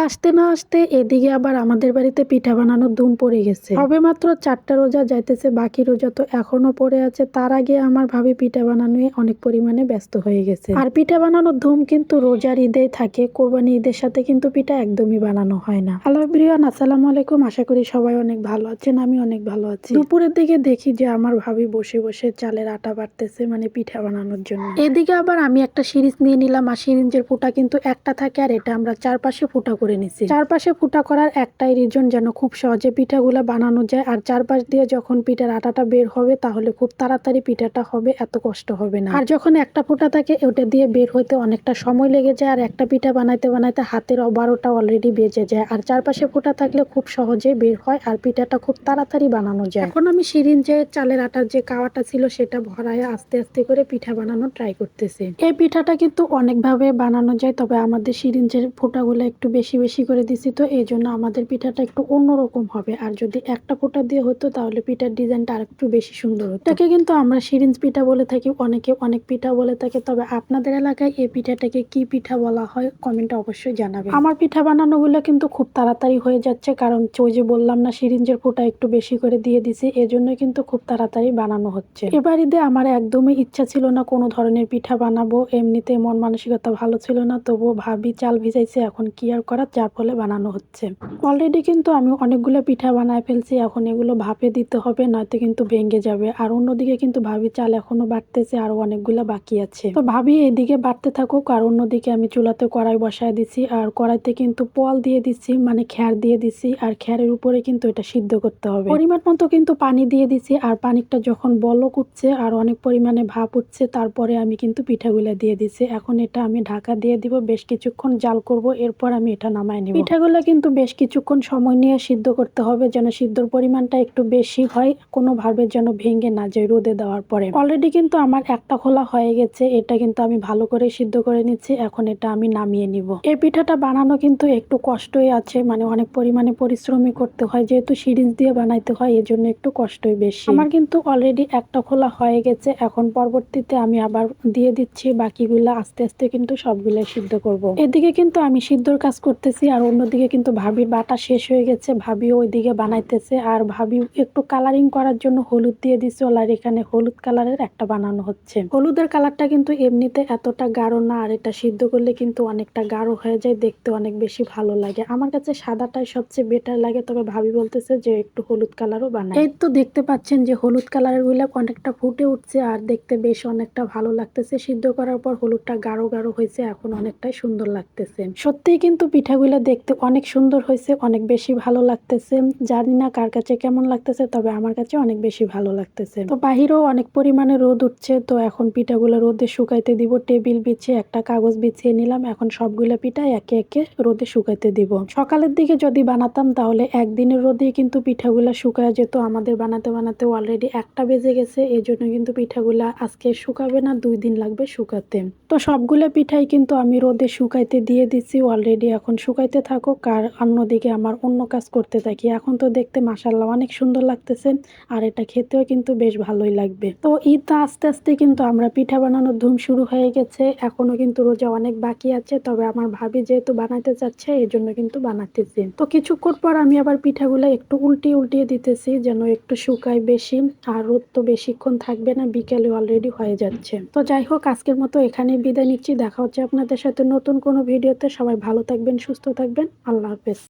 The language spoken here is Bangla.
আসতে না আসতে এদিকে আবার আমাদের বাড়িতে পিঠা বানানোর ধুম পড়ে গেছে। সবে মাত্র 4টা রোজা যাইতেছে, বাকি রোজা তো এখনো পড়ে আছে। তার আগে আমার ভাবি পিঠা বানানো অনেক পরিমাণে ব্যস্ত হয়ে গেছে। আর পিঠা বানানোর ধুম কিন্তু রোজার ঈদেই থাকে, কোরবানি ঈদের সাথে কিন্তু পিঠা একদমই বানানো হয় না। হ্যালো এভরিওয়ান, আসসালামু আলাইকুম। আশা করি সবাই অনেক ভালো আছেন, আমি অনেক ভালো আছি। দুপুরের দিকে দেখি যে আমার ভাবি বসে বসে চালের আটা বাটতেছে, মানে পিঠা বানানোর জন্য। এদিকে আবার আমি একটা সিরিজ নিয়ে নিলাম, আর সিরিঞ্জের ফুটা কিন্তু একটা থাকে, আর এটা আমরা চারপাশে ফুটা করে নিছি। চারপাশে ফুটা করার একটাই রিজন, যেন খুব সহজে পিঠাগুলা বানানো যায়। আর চারপাশ দিয়ে যখন পিঠার আটাটা বের হবে তাহলে খুব তাড়াতাড়ি পিঠাটা হবে, এত কষ্ট হবে না। আর যখন একটা ফুটা থাকে ওটা দিয়ে বের হইতে অনেকটা সময় লেগে যায়, আর একটা পিঠা বানাইতে বানাইতে হাতের 12টা অলরেডি বেজে যায়। আর চারপাশে ফুটা থাকলে খুব সহজে বের হয় আর পিঠাটা খুব তাড়াতাড়ি বানানো যায়। এখন আমি সিরিঞ্জে চালের আটার যে কাওয়াটা ছিল সেটা ভরায় আস্তে আস্তে করে পিঠা বানানো ট্রাই করতেছি। এই পিঠাটা কিন্তু অনেকভাবে বানানো যায়, তবে আমাদের সিরিঞ্জের ফুটাগুলো একটু বেশি বেশি করে দিছি, তো এই জন্য আমাদের পিঠাটা একটু অন্যরকম হবে। আর যদি একটা ফুটা দিয়ে হতো তাহলে পিঠার ডিজাইনটা আর একটু বেশি সুন্দর হতো। এটাকে কিন্তু আমরা সিরিঞ্জ পিঠা বলে থাকি, অনেকে অনেক পিঠা বলে থাকে। তবে আপনাদের এলাকায় এই পিঠাটাকে কি পিঠা বলা হয় কমেন্টে অবশ্যই জানাবেন। আমার পিঠা বানানো গুলো কিন্তু খুব তাড়াতাড়ি হয়ে যাচ্ছে, কারণ ওই যে বললাম না সিরিঞ্জের ফুটা একটু বেশি করে দিয়ে দিছি, এজন্য কিন্তু খুব তাড়াতাড়ি বানানো হচ্ছে। এবার ঈদে আমার একদমই ইচ্ছা ছিল না কোনো ধরনের পিঠা বানাবো, এমনিতে মন মানসিকতা ভালো ছিল না, তবুও ভাবি চাল ভিজাইছে, এখন কি আর করার, যার ফলে বানানো হচ্ছে। অলরেডি কিন্তু আমি অনেকগুলো পিঠা বানায় ফেলছি, এখন এগুলো ভাপে দিতে হবে, নয়তো কিন্তু ভেঙে যাবে। আর অন্যদিকে কিন্তু ভাবি চাল এখনো বাটতেছে, আরো অনেকগুলো বাকি আছে। তো ভাবি এদিকে বাটতে থাকুক, আর অন্যদিকে আমি চুলাতে কড়াই বসায় দিছি, আর কড়াইতে কিন্তু পোয়াল দিয়ে দিচ্ছি, মানে খ্যার দিয়ে দিছি, আর খ্যারের উপরে কিন্তু এটা সিদ্ধ করতে হবে। পরিমাণ মতো কিন্তু পানি দিয়ে দিছি, আর পানিটা যখন বলক উঠছে আর অনেক পরিমাণে ভাপ উঠছে, তারপরে আমি কিন্তু পিঠাগুলা দিয়ে দিছি। এখন এটা আমি ঢাকা দিয়ে দিব, বেশ কিছুক্ষণ জাল করব, এরপর আমি এটা নামাই নিব। পিঠাগুলা কিন্তু বেশ কিছুক্ষণ সময় নিয়ে সিদ্ধ করতে হবে, যেন সিদ্ধর পরিমাণটা একটু বেশি হয়, কোনোভাবে যেন ভেঙে না যায় রোদে দেওয়ার পরে। অলরেডি কিন্তু আমার একটা খোলা হয়ে গেছে, এটা কিন্তু আমি ভালো করে সিদ্ধ করে নিচ্ছি। এখন এটা আমি নামিয়ে নিব। এই পিঠাটা বানানো কিন্তু একটু কষ্টই আছে, মানে অনেক পরিমাণে পরিশ্রমী করতে হয়, যেহেতু সিরিঞ্জ দিয়ে বানাইতে হয়, এজন্য একটু কষ্টই বেশি। আমার কিন্তু অলরেডি একটা খোলা হয়ে গেছে, এখন পরবর্তীতে আমি আবার দিয়ে দিচ্ছি বাকিগুলা, আস্তে আস্তে কিন্তু সবগুলো সিদ্ধ করব। এদিকে কিন্তু আমি সিদ্ধর কাজ করতেছি, আর অন্যদিকে কিন্তু ভাবির বাটা শেষ হয়ে গেছে, ভাবি ওইদিকে বানাইতেছে। আর ভাবি একটু কালারিং করার জন্য হলুদ দিয়ে দিছে, আর এখানে হলুদ কালারের একটা বানানো হচ্ছে। হলুদের কালারটা কিন্তু এমনিতে এতটা গাঢ় না, আর এটা সিদ্ধ করলে কিন্তু অনেকটা গাঢ় হয়ে যায়, দেখতে অনেক বেশি ভালো লাগে। আমার কাছে সাদাটাই সবচেয়ে বেটার লাগে, তবে ভাবি বলতেছে যে একটু হলুদ কালারও বানায়। এই তো দেখতে পাচ্ছেন যে হলুদ কালারের গুলা অনেকটা ফুটে উঠছে, আর দেখতে বেশ অনেকটা ভালো লাগতেছে। সিদ্ধ করার পর হলুদটা গাঢ় গাঢ় হয়েছে, এখন অনেকটাই সুন্দর লাগতেছে। সত্যিই কিন্তু পিঠাগুলা দেখতে অনেক সুন্দর হয়েছে, অনেক বেশি ভালো লাগতেছে। জানি না কার কাছে কেমন লাগতেছে, তবে আমার কাছে অনেক বেশি ভালো লাগতেছে। তো বাহিরেও অনেক পরিমাণে রোদ উঠছে, তো এখন পিঠাগুলো রোদে শুকাইতে দিব। টেবিল বিছিয়ে একটা কাগজ বিছিয়ে নিলাম, এখন সবগুলো পিঠা একে একে রোদে শুকাইতে দিব। সকালের দিকে যদি বানাতাম তাহলে একদিনের রোদেই কিন্তু পিঠাগুলা শুকায় যেত। আমাদের বানাতে বানাতে অলরেডি 1টা বেজে গেছে, এই জন্য কিন্তু পিঠাগুলা আজকে শুকাবে না, 2 দিন লাগবে শুকাতে। তো সবগুলো পিঠাই কিন্তু আমি রোদে শুকাইতে দিয়ে দিচ্ছি অলরেডি, এখন শুকাইতে থাকুক, আর অন্যদিকে আমার অন্য কাজ করতে থাকি। এখন তো দেখতে মাশাআল্লাহ অনেক সুন্দর লাগতেছে, আর এটা খেতেও কিন্তু বেশ ভালোই লাগবে। তো ঈদ আস্তে আস্তে কিন্তু আমরা পিঠা বানানোর ধুম শুরু হয়ে গেছে, এখনো কিন্তু রোজা অনেক বাকি আছে, তবে আমার ভাবি যেহেতু বানাতে চাচ্ছে এই জন্য কিন্তু বানাতেছি। তো কিছুক্ষণ পর আমি আবার পিঠাগুলো একটু উল্টিয়ে উল্টিয়ে দিতেছি, যেন একটু শুকায় বেশি, আর রোদ তো বেশিক্ষণ থাকবে না, বিকেলে অলরেডি হয়ে যাচ্ছে। তো যাই হোক, আজকের মতো এখানে বিদায় নিচ্ছি, দেখা হচ্ছে আপনাদের সাথে নতুন কোনো ভিডিওতে। সবাই ভালো থাকবেন, সুস্থ থাকবেন, আল্লাহ হাফেজ।